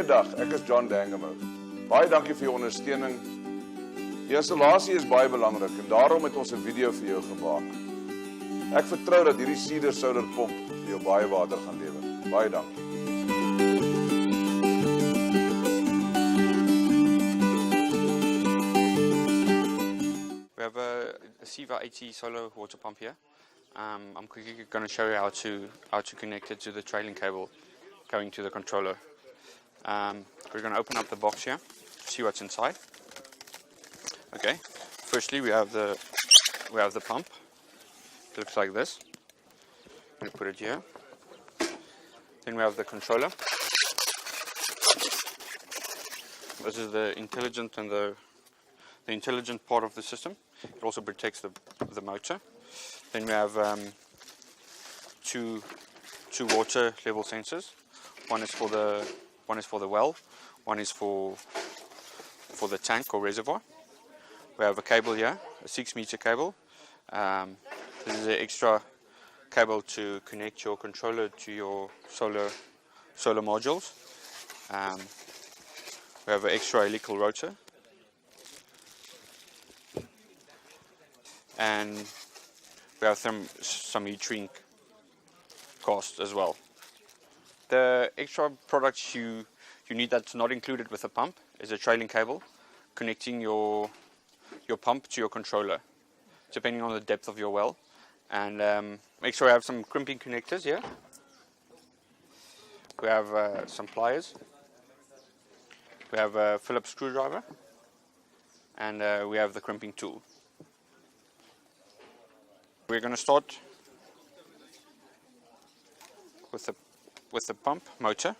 Goeiedag, ek is John Dangemo. Baie dankie vir jou ondersteuning. Die installasie is baie belangrik en daarom het ons 'n video vir jou gemaak. Ek vertrou dat hierdie Cedar Solar pomp vir jou baie water gaan lewer. Baie dankie. We have a Cedar 80 solar water pump here. I'm quickly going to show you how to connect it to the trailing cable going to the controller. We're going to open up the box here to see what's inside. Okay, firstly we have the pump. It looks like this. We put it here. Then we have the controller. This is the intelligent and the intelligent part of the system. It also protects the motor. Then we have two water level sensors. One is for the well. One is for the tank or reservoir. We have a cable here, a 6-meter cable. This is an extra cable to connect your controller to your solar modules. We have an extra helical rotor. And we have some heat shrink costs as well. The extra products you need that's not included with the pump is a trailing cable connecting your pump to your controller, depending on the depth of your well. And make sure you have some crimping connectors here. We have some pliers. We have a Phillips screwdriver, and we have the crimping tool. We're going to start with the pump motor,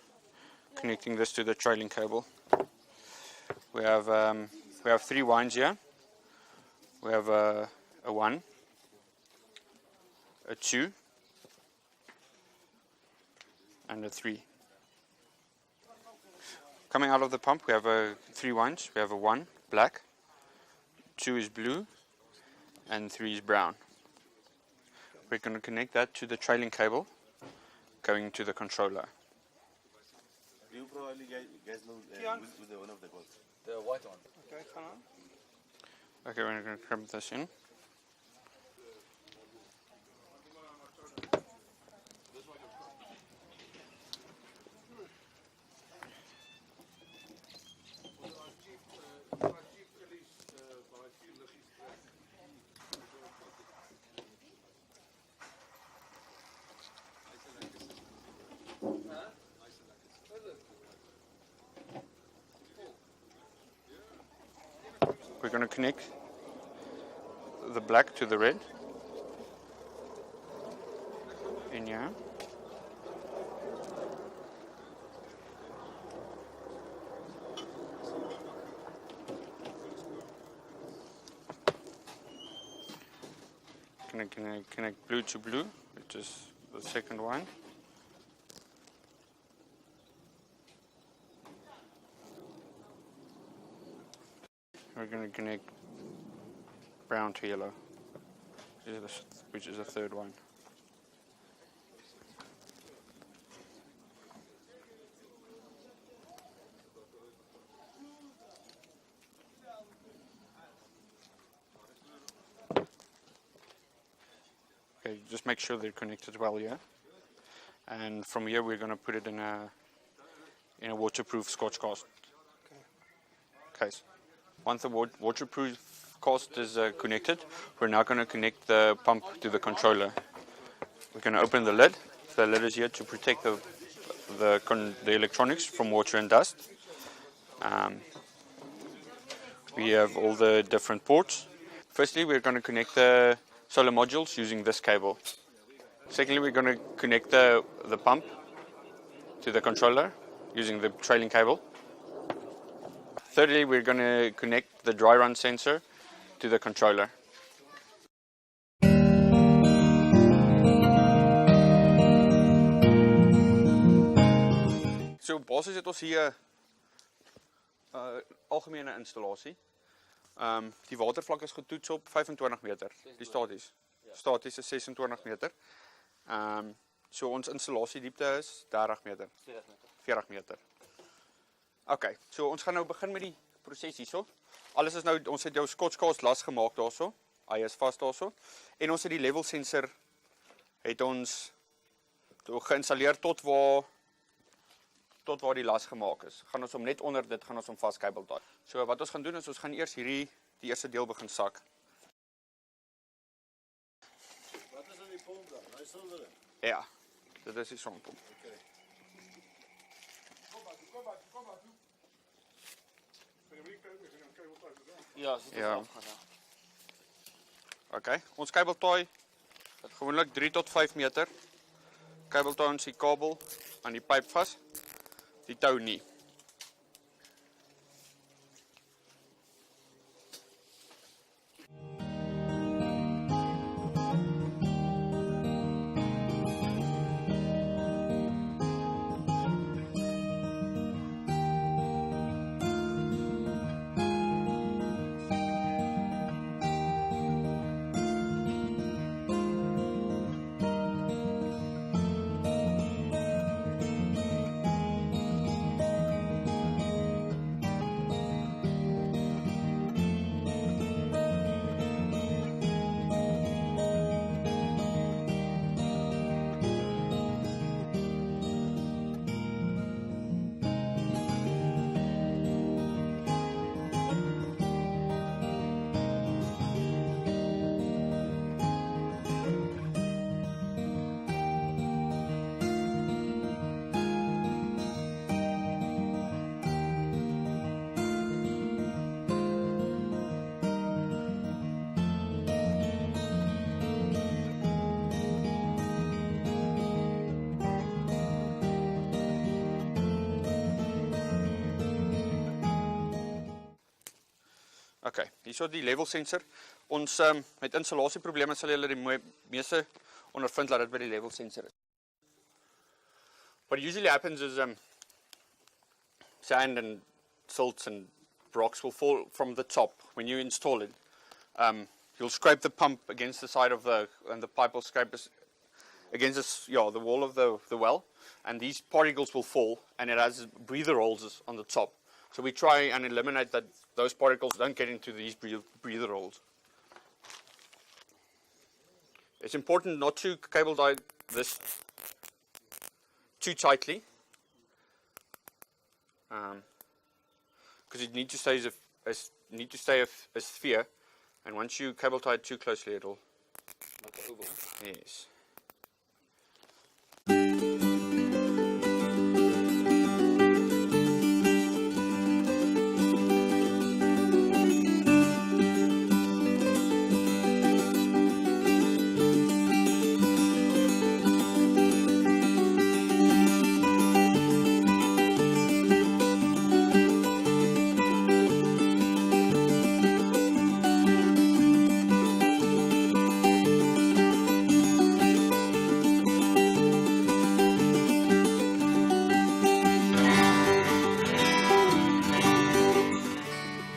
connecting this to the trailing cable. We have 3 winds here. We have a 1, a 2, and a 3. Coming out of the pump, we have 3 winds. We have a 1 black, 2 is blue, and 3 is brown. We're going to connect that to the trailing cable going to the controller. You probably guys know with the one of the goals. The white one. Okay, come on. Okay, we're going to crimp this in. We're going to connect the black to the red in here. Connect blue to blue, which is the second one. We're going to connect brown to yellow, which is the third one. Okay, just make sure they're connected well here. And from here we're going to put it in a waterproof Scotch case. Once the waterproof cast is connected, we're now going to connect the pump to the controller. We're going to open the lid. The lid is here to protect the electronics from water and dust. We have all the different ports. Firstly, we're going to connect the solar modules using this cable. Secondly, we're going to connect the pump to the controller using the trailing cable. Thirdly, we're going to connect the dry run sensor to the controller. So basis het ons hier algemene installasie. Die watervlak is getoets op 25 meter. Die staties. Staties is 26 meter. So ons installasiediepte is 30 meter. 40 meter. Okay, so ons gaan nou begin met die proses hierso. Alles is nou, ons het jou skotskaars las gemaak daarso. Hy is vas daarso. En ons het die level sensor het ons geïnstalleer tot waar die las gemaak is. Gaan ons hom net onder dit gaan ons hom vaskabel daar. So wat ons gaan doen is ons gaan eers die eerste deel begin sak. Wat is in die pomp dan? Hy silwer. Ja. Dit is die sonpomp. Okay. Ja, so Ja. Okay, ons kabeltaai gewoonlik 3 tot 5 meter. Kabeltaai ons die kabel aan die pyp vas. Die tou nie. Okay, hierso die level sensor. Ons met installasieprobleme sal julle die meeste ondervind dat dit by die level sensor is. What usually happens is sand and silts and rocks will fall from the top when you install it. You'll scrape the pump against the side of and the pipe will scrape against the wall of the well, and these particles will fall, and it has breather holes on the top. So we try and eliminate that those particles don't get into these breather holes. It's important not to cable tie this too tightly, because it needs to stay a sphere, and once you cable tie it too closely, it'll make an oval. Yes.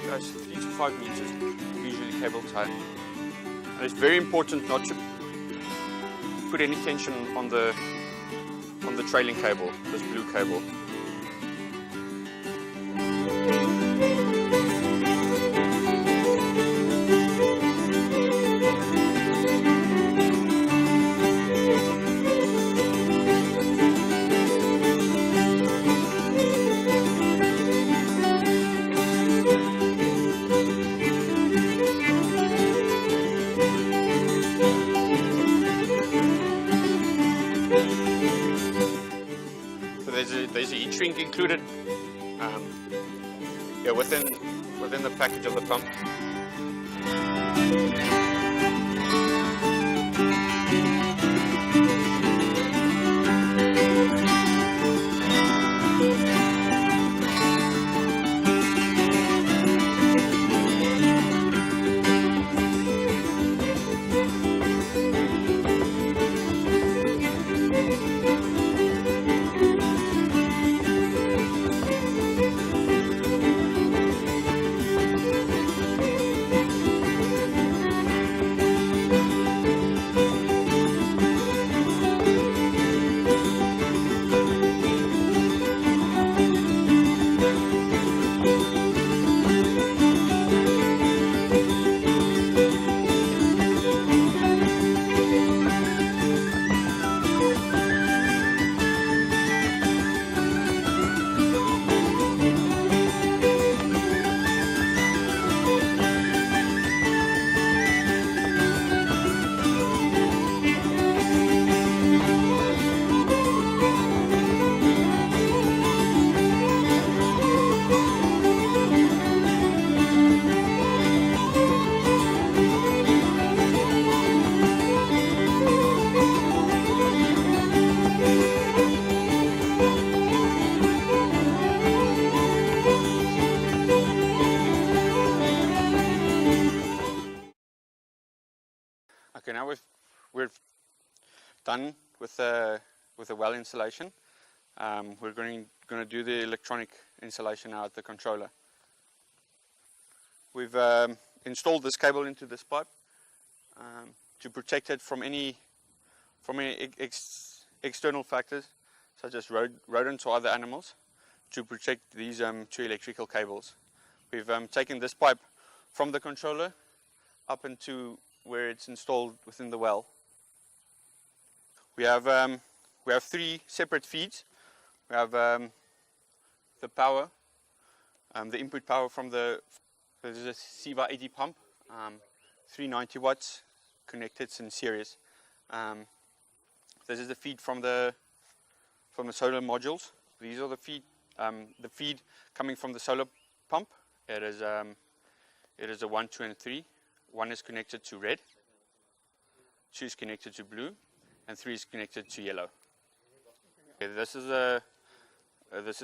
Guys, 3 to 5 meters usually cable tie, and it's very important not to put any tension on the trailing cable, this blue cable. So there's a heat shrink included within the package of the pump. we're done with the well installation. We're going to do the electronic installation now at the controller. We've installed this cable into this pipe to protect it from any external factors such as rodents or other animals, to protect these two electrical cables. We've taken this pipe from the controller up into where it's installed within the well. We have 3 separate feeds. We have the power, the input power from this is a Cedar 80 pump, 390 watts, connected in series. This is the feed from the solar modules. These are the feed coming from the solar pump. It is a 1, 2, and 3. 1 is connected to red, 2 is connected to blue, and 3 is connected to yellow. Okay, this is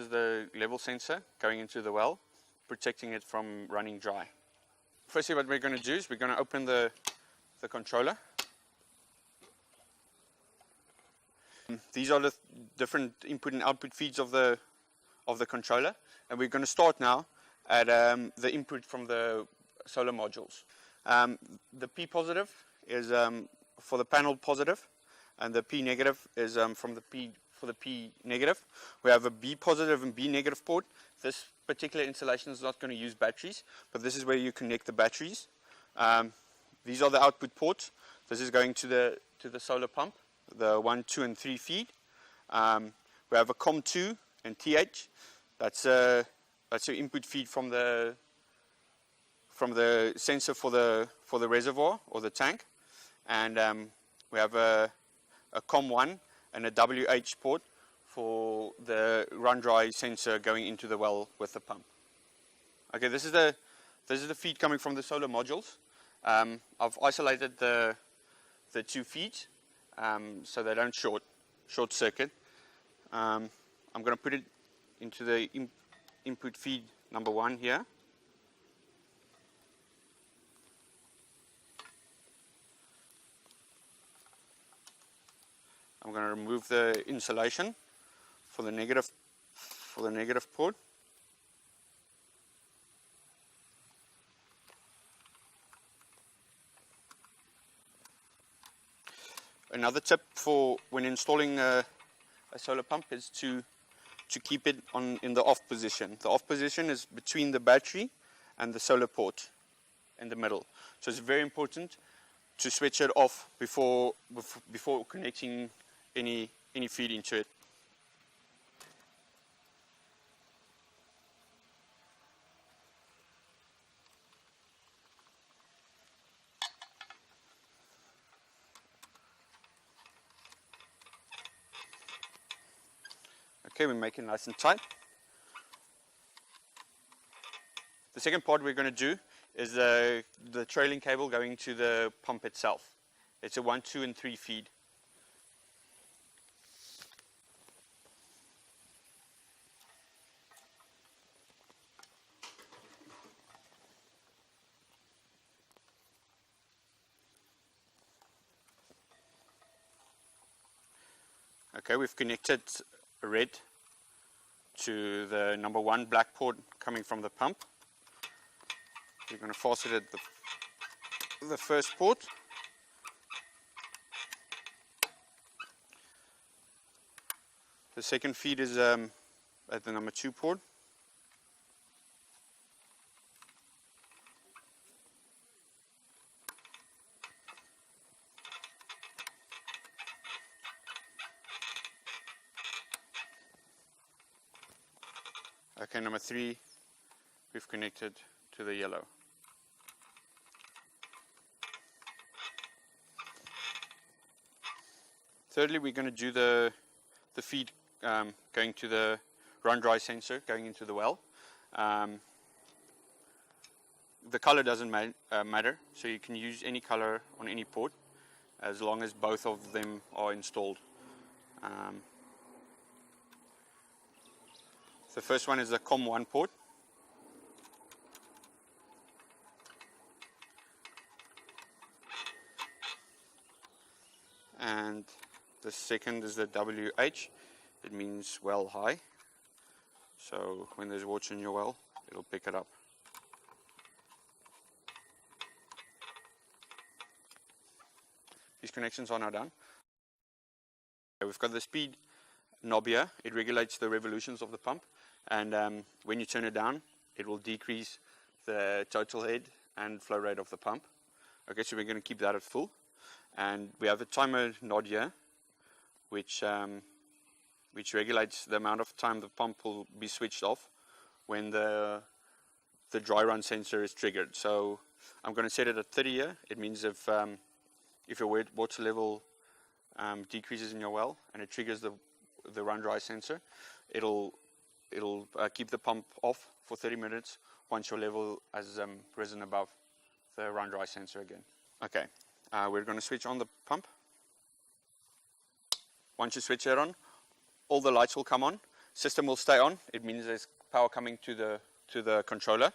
the level sensor going into the well, protecting it from running dry. Firstly, what we're going to do is we're going to open the controller. These are the different input and output feeds of the controller, and we're going to start now at the input from the solar modules. The P positive is for the panel positive, and the P negative is for the P negative. We have a B positive and B negative port. This particular installation is not going to use batteries, but this is where you connect the batteries. These are the output ports. This is going to the solar pump, the 1, 2, and 3 feed. We have a COM2 and TH. That's your input feed from the sensor for the reservoir or the tank, and we have a COM1 and a WH port for the run dry sensor going into the well with the pump. Okay, this is the feed coming from the solar modules. I've isolated the 2 feeds so they don't short circuit. I'm going to put it into the input feed number 1 here. I'm going to remove the insulation for the negative port. Another tip for when installing a solar pump is to keep it in the off position. The off position is between the battery and the solar port in the middle. So it's very important to switch it off before connecting any feed into it. Okay, we make it nice and tight. The second part we're going to do is the trailing cable going to the pump itself. It's a 1, 2, and 3 feed. Okay, we've connected red to the number 1 black port coming from the pump. We're going to fasten it at the first port. The second feed is at the number 2 port. Okay, number 3, we've connected to the yellow. Thirdly, we're going to do the feed going to the run dry sensor going into the well. The color doesn't matter, so you can use any color on any port as long as both of them are installed. The first one is the COM1 port. and the second is the WH. It means well high. So when there's water in your well, it'll pick it up. These connections are now done. We've got the speed knob here. It regulates the revolutions of the pump, and when you turn it down, it will decrease the total head and flow rate of the pump. Okay, so we're going to keep that at full. And we have a timer nod here, which regulates the amount of time the pump will be switched off when the dry run sensor is triggered. So I'm going to set it at 30 here. It means if your water level decreases in your well and it triggers the run dry sensor, it'll keep the pump off for 30 minutes once your level has risen above the run dry sensor again. Okay, we're going to switch on the pump. Once you switch it on, all the lights will come on. System will stay on. It means there's power coming to the controller.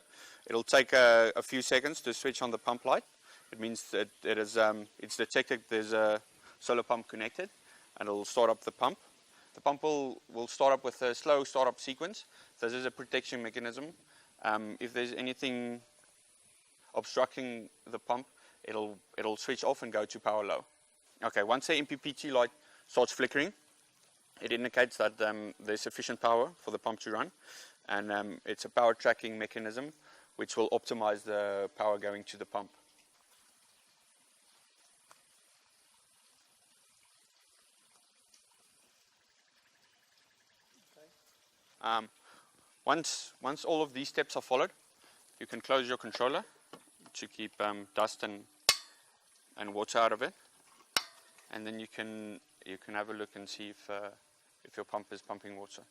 It'll take a few seconds to switch on the pump light. It means that it's detected there's a solar pump connected, and it'll start up the pump. The pump will start up with a slow startup sequence. This is a protection mechanism. If there's anything obstructing the pump, it'll switch off and go to power low. Okay, once the MPPT light starts flickering, it indicates that there's sufficient power for the pump to run, and it's a power tracking mechanism which will optimize the power going to the pump. Once all of these steps are followed, you can close your controller to keep dust and water out of it, and then you can have a look and see if your pump is pumping water.